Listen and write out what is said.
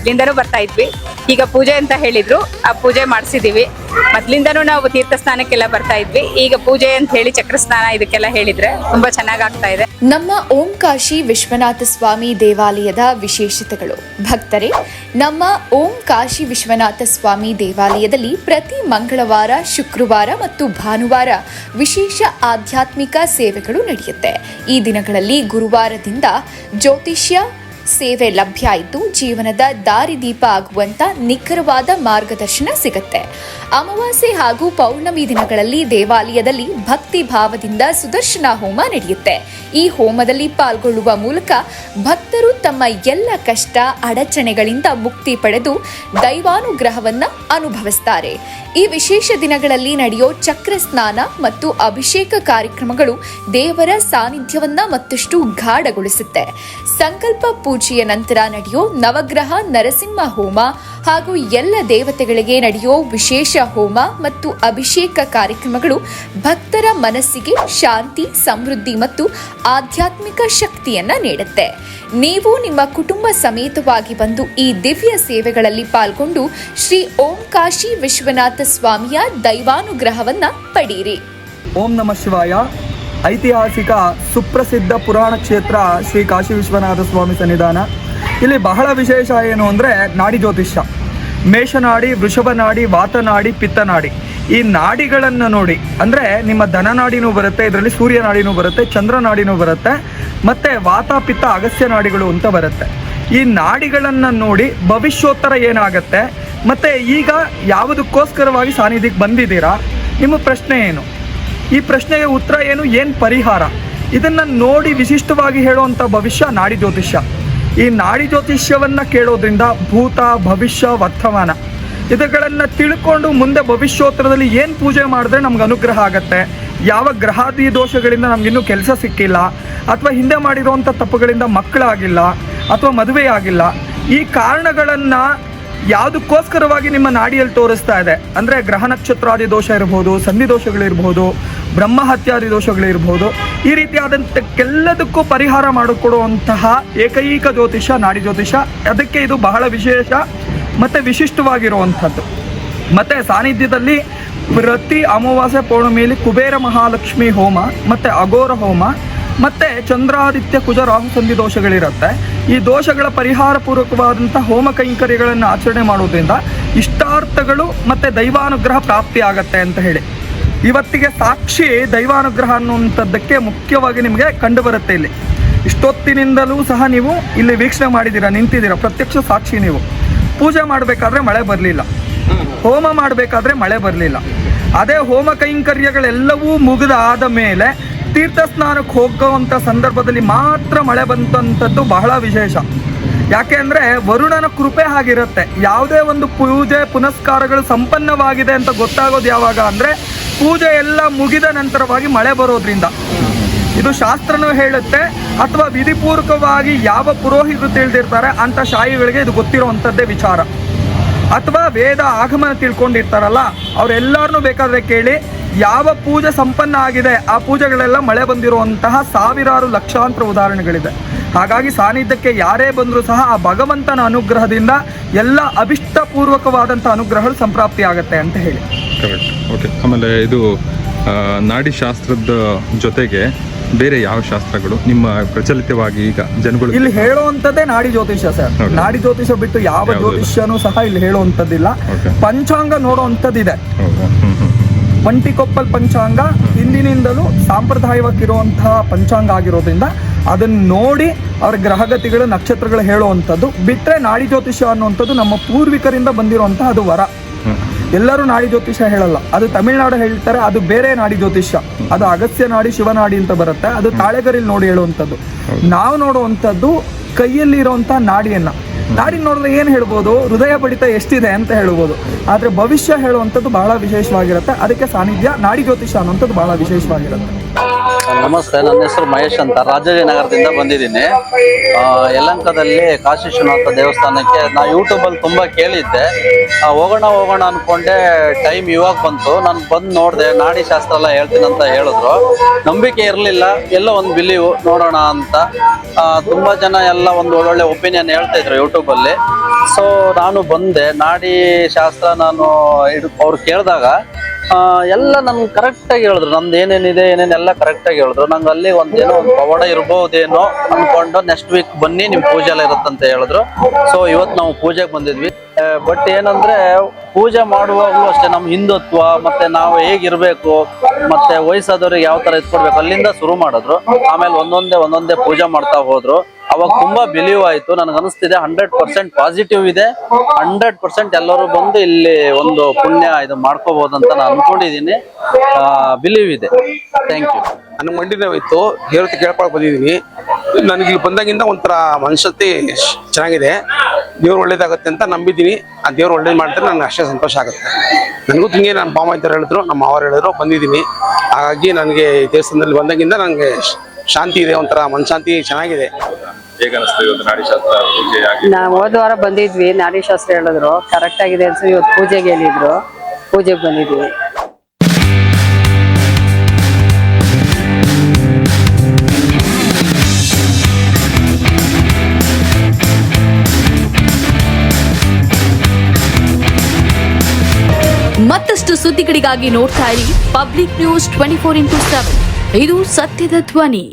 ಮೊದ್ಲಿಂದನೂ ಬರ್ತಾ ಇದ್ವಿ. ಈಗ ಪೂಜೆ ಅಂತ ಹೇಳಿದ್ರು, ಆ ಪೂಜೆ ಮಾಡಿಸಿದೀವಿ. ಮೊದ್ಲಿಂದನೂ ನಾವು ತೀರ್ಥ ಸ್ನಾನಕ್ಕೆಲ್ಲ ಬರ್ತಾ ಇದ್ವಿ. ಈಗ ಪೂಜೆ ಅಂತ ಹೇಳಿ ಚಕ್ರ ಸ್ನಾನ ಇದಕ್ಕೆಲ್ಲ ಹೇಳಿದ್ರೆ ತುಂಬಾ ಚೆನ್ನಾಗಿ ಆಗ್ತಾ ಇದೆ. ನಮ್ಮ ಓಂ ಕಾಶಿ ವಿಶ್ವನಾಥ ಸ್ವಾಮಿ ದೇವಾಲಯದ ವಿಶೇಷತೆಗಳು. ಭಕ್ತರೇ, ನಮ್ಮ ಓಂ ಕಾಶಿ ವಿಶ್ವನಾಥ ಸ್ವಾಮಿ ದೇವಾಲಯದಲ್ಲಿ ಪ್ರತಿ ಮಂಗಳವಾರ, ಶುಕ್ರವಾರ ಮತ್ತು ಭಾನುವಾರ ವಿಶೇಷ ಆಧ್ಯಾತ್ಮಿಕ ಸೇವೆಗಳು ನಡೆಯುತ್ತೆ. ಈ ದಿನಗಳಲ್ಲಿ ಗುರುವಾರದಿಂದ ಜ್ಯೋತಿಷ್ಯ ಸೇವೆ ಲಭ್ಯ ಇದ್ದು ಜೀವನದ ದಾರಿದೀಪ ಆಗುವಂತ ನಿಖರವಾದ ಮಾರ್ಗದರ್ಶನ ಸಿಗುತ್ತೆ. ಅಮಾವಾಸ್ಯೆ ಹಾಗೂ ಪೌರ್ಣಮಿ ದಿನಗಳಲ್ಲಿ ದೇವಾಲಯದಲ್ಲಿ ಭಕ್ತಿ ಭಾವದಿಂದ ಸುದರ್ಶನ ಹೋಮ ನಡೆಯುತ್ತೆ. ಈ ಹೋಮದಲ್ಲಿ ಪಾಲ್ಗೊಳ್ಳುವ ಮೂಲಕ ಭಕ್ತರು ತಮ್ಮ ಎಲ್ಲ ಕಷ್ಟ ಅಡಚಣೆಗಳಿಂದ ಮುಕ್ತಿ ಪಡೆದು ದೈವಾನುಗ್ರಹವನ್ನ ಅನುಭವಿಸ್ತಾರೆ. ಈ ವಿಶೇಷ ದಿನಗಳಲ್ಲಿ ನಡೆಯೋ ಚಕ್ರ ಸ್ನಾನ ಮತ್ತು ಅಭಿಷೇಕ ಕಾರ್ಯಕ್ರಮಗಳು ದೇವರ ಸಾನ್ನಿಧ್ಯವನ್ನ ಮತ್ತಷ್ಟು ಗಾಢಗೊಳಿಸುತ್ತೆ. ಸಂಕಲ್ಪ ಪೂಜೆಯ ನಂತರ ನಡೆಯೋ ನವಗ್ರಹ ನರಸಿಂಹ ಹೋಮ ಹಾಗೂ ಎಲ್ಲ ದೇವತೆಗಳಿಗೆ ನಡೆಯೋ ವಿಶೇಷ ಹೋಮ ಮತ್ತು ಅಭಿಷೇಕ ಕಾರ್ಯಕ್ರಮಗಳು ಭಕ್ತರ ಮನಸ್ಸಿಗೆ ಶಾಂತಿ, ಸಮೃದ್ಧಿ ಮತ್ತು ಆಧ್ಯಾತ್ಮಿಕ ಶಕ್ತಿಯನ್ನ ನೀಡುತ್ತೆ. ನೀವು ನಿಮ್ಮ ಕುಟುಂಬ ಸಮೇತವಾಗಿ ಬಂದು ಈ ದಿವ್ಯ ಸೇವೆಗಳಲ್ಲಿ ಪಾಲ್ಗೊಂಡು ಶ್ರೀ ಓಂ ಕಾಶಿ ವಿಶ್ವನಾಥ ಸ್ವಾಮಿಯ ದೈವಾನುಗ್ರಹವನ್ನ ಪಡೆಯಿರಿ. ಓಂ ನಮಃ ಶಿವಾಯ. ಐತಿಹಾಸಿಕ ಸುಪ್ರಸಿದ್ಧ ಪುರಾಣ ಕ್ಷೇತ್ರ ಶ್ರೀ ಕಾಶಿ ವಿಶ್ವನಾಥ ಸ್ವಾಮಿ ಸನ್ನಿಧಾನ. ಇಲ್ಲಿ ಬಹಳ ವಿಶೇಷ ಏನು ಅಂದರೆ ನಾಡಿ ಜ್ಯೋತಿಷ್ಯ. ಮೇಷನಾಡಿ, ವೃಷಭನಾಡಿ, ವಾತನಾಡಿ, ಪಿತ್ತನಾಡಿ, ಈ ನಾಡಿಗಳನ್ನು ನೋಡಿ, ಅಂದರೆ ನಿಮ್ಮ ಧನನಾಡಿನೂ ಬರುತ್ತೆ, ಇದರಲ್ಲಿ ಸೂರ್ಯನಾಡಿನೂ ಬರುತ್ತೆ, ಚಂದ್ರನಾಡಿನೂ ಬರುತ್ತೆ, ಮತ್ತು ವಾತ, ಪಿತ್ತ, ಅಗಸ್ತ್ಯ ನಾಡಿಗಳು ಅಂತ ಬರುತ್ತೆ. ಈ ನಾಡಿಗಳನ್ನು ನೋಡಿ ಭವಿಷ್ಯೋತ್ತರ ಏನಾಗತ್ತೆ, ಮತ್ತು ಈಗ ಯಾವುದಕ್ಕೋಸ್ಕರವಾಗಿ ಸಾನ್ನಿಧ್ಯಕ್ಕೆ ಬಂದಿದ್ದೀರಾ, ನಿಮ್ಮ ಪ್ರಶ್ನೆ ಏನು, ಈ ಪ್ರಶ್ನೆಗೆ ಉತ್ತರ ಏನು ಪರಿಹಾರ, ಇದನ್ನು ನೋಡಿ ವಿಶಿಷ್ಟವಾಗಿ ಹೇಳುವಂಥ ಭವಿಷ್ಯ ನಾಡಿ ಜ್ಯೋತಿಷ್ಯ. ಈ ನಾಡಿ ಜ್ಯೋತಿಷ್ಯವನ್ನು ಕೇಳೋದ್ರಿಂದ ಭೂತ, ಭವಿಷ್ಯ, ವರ್ತಮಾನ ಇವುಗಳನ್ನು ತಿಳ್ಕೊಂಡು ಮುಂದೆ ಭವಿಷ್ಯೋತ್ತರದಲ್ಲಿ ಏನು ಪೂಜೆ ಮಾಡಿದ್ರೆ ನಮ್ಗೆ ಅನುಗ್ರಹ ಆಗುತ್ತೆ, ಯಾವ ಗ್ರಹಾದಿ ದೋಷಗಳಿಂದ ನಮಗಿನ್ನೂ ಕೆಲಸ ಸಿಕ್ಕಿಲ್ಲ, ಅಥವಾ ಹಿಂದೆ ಮಾಡಿರುವಂಥ ತಪ್ಪುಗಳಿಂದ ಮಕ್ಕಳಾಗಿಲ್ಲ ಅಥವಾ ಮದುವೆ ಆಗಿಲ್ಲ, ಈ ಕಾರಣಗಳನ್ನು ಯಾವುದಕ್ಕೋಸ್ಕರವಾಗಿ ನಿಮ್ಮ ನಾಡಿಯಲ್ಲಿ ತೋರಿಸ್ತಾ ಇದೆ ಅಂದರೆ ಗ್ರಹ ನಕ್ಷತ್ರಾದಿ ದೋಷ ಇರ್ಬೋದು, ಸಂಧಿ ದೋಷಗಳಿರ್ಬೋದು, ಬ್ರಹ್ಮಹತ್ಯಾದಿ ದೋಷಗಳಿರ್ಬೋದು, ಈ ರೀತಿಯಾದಂಥಕ್ಕೆಲ್ಲದಕ್ಕೂ ಪರಿಹಾರ ಮಾಡಿಕೊಡುವಂತಹ ಏಕೈಕ ಜ್ಯೋತಿಷ್ಯ ನಾಡಿ ಜ್ಯೋತಿಷ್ಯ. ಅದಕ್ಕೆ ಇದು ಬಹಳ ವಿಶೇಷ ಮತ್ತು ವಿಶಿಷ್ಟವಾಗಿರುವಂಥದ್ದು. ಮತ್ತು ಸಾನ್ನಿಧ್ಯದಲ್ಲಿ ಪ್ರತಿ ಅಮಾವಾಸ್ಯೆ ಪೌರ್ಣಮಿಯಲ್ಲಿ ಕುಬೇರ ಮಹಾಲಕ್ಷ್ಮಿ ಹೋಮ ಮತ್ತು ಅಘೋರ ಹೋಮ ಮತ್ತು ಚಂದ್ರಾದಿತ್ಯ ಕುಜ ರಾಹು ಸಂಧಿ ದೋಷಗಳಿರುತ್ತೆ. ಈ ದೋಷಗಳ ಪರಿಹಾರ ಪೂರ್ವಕವಾದಂಥ ಹೋಮ ಕೈಂಕರ್ಯಗಳನ್ನು ಆಚರಣೆ ಮಾಡೋದ್ರಿಂದ ಇಷ್ಟಾರ್ಥಗಳು ಮತ್ತು ದೈವಾನುಗ್ರಹ ಪ್ರಾಪ್ತಿ ಆಗತ್ತೆ ಅಂತ ಹೇಳಿ ಇವತ್ತಿಗೆ ಸಾಕ್ಷಿ ದೈವಾನುಗ್ರಹ ಅನ್ನುವಂಥದ್ದಕ್ಕೆ ಮುಖ್ಯವಾಗಿ ನಿಮಗೆ ಕಂಡು ಬರುತ್ತೆ. ಇಲ್ಲಿ ಇಷ್ಟೊತ್ತಿನಿಂದಲೂ ಸಹ ನೀವು ಇಲ್ಲಿ ವೀಕ್ಷಣೆ ಮಾಡಿದ್ದೀರಾ, ನಿಂತಿದ್ದೀರಾ, ಪ್ರತ್ಯಕ್ಷ ಸಾಕ್ಷಿ. ನೀವು ಪೂಜೆ ಮಾಡಬೇಕಾದ್ರೆ ಮಳೆ ಬರಲಿಲ್ಲ, ಹೋಮ ಮಾಡಬೇಕಾದ್ರೆ ಮಳೆ ಬರಲಿಲ್ಲ. ಅದೇ ಹೋಮ ಕೈಂಕರ್ಯಗಳೆಲ್ಲವೂ ಮುಗಿದಾದ ಮೇಲೆ ತೀರ್ಥ ಸ್ನಾನಕ್ಕೆ ಹೋಗುವಂಥ ಸಂದರ್ಭದಲ್ಲಿ ಮಾತ್ರ ಮಳೆ ಬಂದಂಥದ್ದು ಬಹಳ ವಿಶೇಷ. ಯಾಕೆ ಅಂದರೆ ವರುಣನ ಕೃಪೆ ಆಗಿರುತ್ತೆ. ಯಾವುದೇ ಒಂದು ಪೂಜೆ ಪುನಸ್ಕಾರಗಳು ಸಂಪನ್ನವಾಗಿದೆ ಅಂತ ಗೊತ್ತಾಗೋದು ಯಾವಾಗ ಅಂದರೆ ಪೂಜೆ ಎಲ್ಲ ಮುಗಿದ ನಂತರವಾಗಿ ಮಳೆ ಬರೋದ್ರಿಂದ. ಇದು ಶಾಸ್ತ್ರನೂ ಹೇಳುತ್ತೆ, ಅಥವಾ ವಿಧಿಪೂರ್ವಕವಾಗಿ ಯಾವ ಪುರೋಹಿತರು ತಿಳಿದಿರ್ತಾರೆ ಅಂಥ ಶಾಹಿಗಳಿಗೆ ಇದು ಗೊತ್ತಿರುವಂಥದ್ದೇ ವಿಚಾರ. ಅಥವಾ ವೇದ ಆಗಮನ ತಿಳ್ಕೊಂಡಿರ್ತಾರಲ್ಲ ಅವರೆಲ್ಲರನ್ನೂ ಬೇಕಾದರೆ ಕೇಳಿ, ಯಾವ ಪೂಜೆ ಸಂಪನ್ನ ಆಗಿದೆ ಆ ಪೂಜೆಗಳೆಲ್ಲ ಮಳೆ ಬಂದಿರುವಂತಹ ಸಾವಿರಾರು ಲಕ್ಷಾಂತರ ಉದಾಹರಣೆಗಳಿದೆ. ಹಾಗಾಗಿ ಸಾನ್ನಿಧ್ಯಕ್ಕೆ ಯಾರೇ ಬಂದರೂ ಸಹ ಆ ಭಗವಂತನ ಅನುಗ್ರಹದಿಂದ ಎಲ್ಲ ಅಭಿಷ್ಟಪೂರ್ವಕವಾದಂಥ ಅನುಗ್ರಹಗಳು ಸಂಪ್ರಾಪ್ತಿ ಆಗುತ್ತೆ ಅಂತ ಹೇಳಿ. ಕರೆಕ್ಟ್. ಓಕೆ. ಆಮೇಲೆ ಇದು ನಾಡಿ ಶಾಸ್ತ್ರದ ಜೊತೆಗೆ ಬೇರೆ ಯಾವ ಶಾಸ್ತ್ರಗಳು ನಿಮ್ಮ ಪ್ರಚಲಿತವಾಗಿ ಈಗ ಜನಗಳು ಇಲ್ಲಿ ಹೇಳುವಂಥದ್ದೇ ನಾಡಿ ಜ್ಯೋತಿಷ್ಯ ಸರ್. ನಾಡಿ ಜ್ಯೋತಿಷ್ಯ ಬಿಟ್ಟು ಯಾವ ಜ್ಯೋತಿಷ್ಯನೂ ಸಹ ಇಲ್ಲಿ ಹೇಳುವಂಥದ್ದಿಲ್ಲ. ಪಂಚಾಂಗ ನೋಡುವಂಥದ್ದಿದೆ. ಒಂಟಿಕೊಪ್ಪಲ್ ಪಂಚಾಂಗ ಹಿಂದಿನಿಂದಲೂ ಸಾಂಪ್ರದಾಯಿಕವಾಗಿರುವಂತಹ ಪಂಚಾಂಗ ಆಗಿರೋದ್ರಿಂದ ಅದನ್ನು ನೋಡಿ ಅವರ ಗ್ರಹಗತಿಗಳು ನಕ್ಷತ್ರಗಳು ಹೇಳುವಂಥದ್ದು ಬಿಟ್ಟರೆ ನಾಡಿ ಜ್ಯೋತಿಷ್ಯ ಅನ್ನುವಂಥದ್ದು ನಮ್ಮ ಪೂರ್ವಿಕರಿಂದ ಬಂದಿರುವಂತಹ ಅದು ವರ. ಎಲ್ಲರೂ ನಾಡಿ ಜ್ಯೋತಿಷ್ಯ ಹೇಳಲ್ಲ, ಅದು ತಮಿಳುನಾಡು ಹೇಳ್ತಾರೆ, ಅದು ಬೇರೆ ನಾಡಿ ಜ್ಯೋತಿಷ್ಯ. ಅದು ಅಗಸ್ತ್ಯ ನಾಡಿ, ಶಿವನಾಡಿ ಅಂತ ಬರುತ್ತೆ, ಅದು ತಾಳೆಗರಿಲಿ ನೋಡಿ ಹೇಳುವಂಥದ್ದು. ನಾವು ನೋಡುವಂಥದ್ದು ಕೈಯಲ್ಲಿ ಇರುವಂಥ ನಾಡಿಯನ್ನ. ನಾಡಿ ನೋಡಿದ್ರೆ ಏನು ಹೇಳ್ಬೋದು, ಹೃದಯ ಬಡಿತ ಎಷ್ಟಿದೆ ಅಂತ ಹೇಳ್ಬೋದು. ಆದರೆ ಭವಿಷ್ಯ ಹೇಳುವಂಥದ್ದು ಬಹಳ ವಿಶೇಷವಾಗಿರುತ್ತೆ. ಅದಕ್ಕೆ ಸಾನ್ನಿಧ್ಯ ನಾಡಿ ಜ್ಯೋತಿಷ್ಯ ಅನ್ನುವಂಥದ್ದು ಬಹಳ ವಿಶೇಷವಾಗಿರುತ್ತೆ. ನಮಸ್ತೆ, ನನ್ನ ಹೆಸರು ಮಹೇಶ್ ಅಂತ, ರಾಜಾಜಿನಗರದಿಂದ ಬಂದಿದ್ದೀನಿ. ಯಲಹಂಕದಲ್ಲಿ ಕಾಶಿ ವಿಶ್ವನಾಥ ದೇವಸ್ಥಾನಕ್ಕೆ ನಾ ಯೂಟ್ಯೂಬಲ್ಲಿ ತುಂಬ ಕೇಳಿದ್ದೆ. ಹೋಗೋಣ ಅಂದ್ಕೊಂಡೆ, ಟೈಮ್ ಇವಾಗ ಬಂತು. ನಾನು ಬಂದು ನೋಡಿದೆ, ನಾಡಿ ಶಾಸ್ತ್ರ ಎಲ್ಲ ಹೇಳ್ತೀನಿ ಅಂತ ಹೇಳಿದ್ರು. ನಂಬಿಕೆ ಇರಲಿಲ್ಲ, ಎಲ್ಲ ಒಂದು ಬಿಲೀವ್ ನೋಡೋಣ ಅಂತ. ತುಂಬ ಜನ ಎಲ್ಲ ಒಂದು ಒಳ್ಳೊಳ್ಳೆ ಒಪಿನಿಯನ್ ಹೇಳ್ತಾ ಇದ್ರು ಯೂಟ್ಯೂಬಲ್ಲಿ. ಸೊ ನಾನು ಬಂದೆ, ನಾಡಿ ಶಾಸ್ತ್ರ ನಾನು ಅವ್ರು ಕೇಳಿದಾಗ ಎಲ್ಲ ನನ್ಗೆ ಕರೆಕ್ಟಾಗಿ ಹೇಳಿದ್ರು, ನಮ್ದು ಏನೇನಿದೆ ಏನೇನೆಲ್ಲ ಕರೆಕ್ಟಾಗಿ ಹೇಳಿದ್ರು. ನಂಗೆ ಅಲ್ಲಿ ಒಂದೇನೋ ಒಂದು ಪವಾಡ ಇರ್ಬೋದೇನೋ ಅನ್ಕೊಂಡು ನೆಕ್ಸ್ಟ್ ವೀಕ್ ಬನ್ನಿ ನಿಮ್ಮ ಪೂಜೆ ಎಲ್ಲ ಇರುತ್ತಂತ ಹೇಳಿದ್ರು. ಸೊ ಇವತ್ತು ನಾವು ಪೂಜೆಗೆ ಬಂದಿದ್ವಿ. ಬಟ್ ಏನಂದ್ರೆ ಪೂಜೆ ಮಾಡುವಾಗಲೂ ಅಷ್ಟೇ ನಮ್ಮ ಹಿಂದುತ್ವ ಮತ್ತೆ ನಾವು ಹೇಗಿರ್ಬೇಕು ಮತ್ತೆ ವಯಸ್ಸಾದವ್ರಿಗೆ ಯಾವ ತರ ಇಟ್ಕೊಡ್ಬೇಕು ಅಲ್ಲಿಂದ ಶುರು ಮಾಡಿದ್ರು. ಆಮೇಲೆ ಒಂದೊಂದೇ ಪೂಜೆ ಮಾಡ್ತಾ ಹೋದ್ರು. ಅವಾಗ ತುಂಬಾ ಬಿಲೀವ್ ಆಯ್ತು. ನನಗೆ ಅನಿಸ್ತಿದೆ 100% ಪಾಸಿಟಿವ್ ಇದೆ. 100% ಎಲ್ಲರೂ ಬಂದು ಇಲ್ಲಿ ಒಂದು ಪುಣ್ಯ ಇದು ಮಾಡ್ಕೋಬಹುದು ಅಂತ ನಾನು ಅನ್ಕೊಂಡಿದೀನಿ. ಬಿಲೀವ್ ಇದೆ. Thank you. ನನಗೆ ಮಂಡಿ ನೋವಿತ್ತು, ದೇವ್ರತೆ ಕೇಳ್ಕೊಳಕ್ ಬಂದಿದ್ದೀನಿ. ನನಗೆ ಇಲ್ಲಿ ಬಂದಾಗಿಂದ ಒಂಥರ ಮನಸ್ಥಿತಿ ಚೆನ್ನಾಗಿದೆ. ದೇವ್ರು ಒಳ್ಳೇದಾಗುತ್ತೆ ಅಂತ ನಂಬಿದ್ದೀನಿ. ಆ ದೇವ್ರು ಒಳ್ಳೇದು ಮಾಡಿದ್ರೆ ನನಗೆ ಅಷ್ಟೇ ಸಂತೋಷ ಆಗುತ್ತೆ. ನನಗೂ ಹಿಂಗೆ ನನ್ನ ಬಾಮ ಇದ್ದಾರೆ ಹೇಳಿದ್ರು, ನಮ್ಮ ಮಾವರು ಹೇಳಿದ್ರು, ಬಂದಿದ್ದೀನಿ. ಹಾಗಾಗಿ ನನಗೆ ದೇವಸ್ಥಾನದಲ್ಲಿ ಬಂದಾಗಿಂದ ನನಗೆ ಶಾಂತಿ ಇದೆ, ಒಂಥರ ಮನಶಾಂತಿ ಚೆನ್ನಾಗಿದೆ. ಹೇಗೆ ಅನಿಸ್ತು ಇವತ್ತು ನಾಡಿ ಶಾಸ್ತ್ರ ಪೂಜೆ ಆಗಿ? ನಾವು ಹೋದ ವಾರ ಬಂದಿದ್ವಿ, ನಾಡಿ ಶಾಸ್ತ್ರ ಹೇಳಿದ್ರು ಕರೆಕ್ಟ್ ಆಗಿದೆ ಅನ್ಸಿ. ಇವತ್ತು ಪೂಜೆಗೆ ಹೇಳಿದ್ರು, ಪೂಜೆಗೆ ಬಂದಿದ್ವಿ. ಮತ್ತಷ್ಟು ಸುದ್ದಿಗಳಿಗಾಗಿ ನೋಡ್ತಾ ಇರಿ ಪಬ್ಲಿಕ್ ನ್ಯೂಸ್ 24x7. ಇದು ಸತ್ಯದ ಧ್ವನಿ.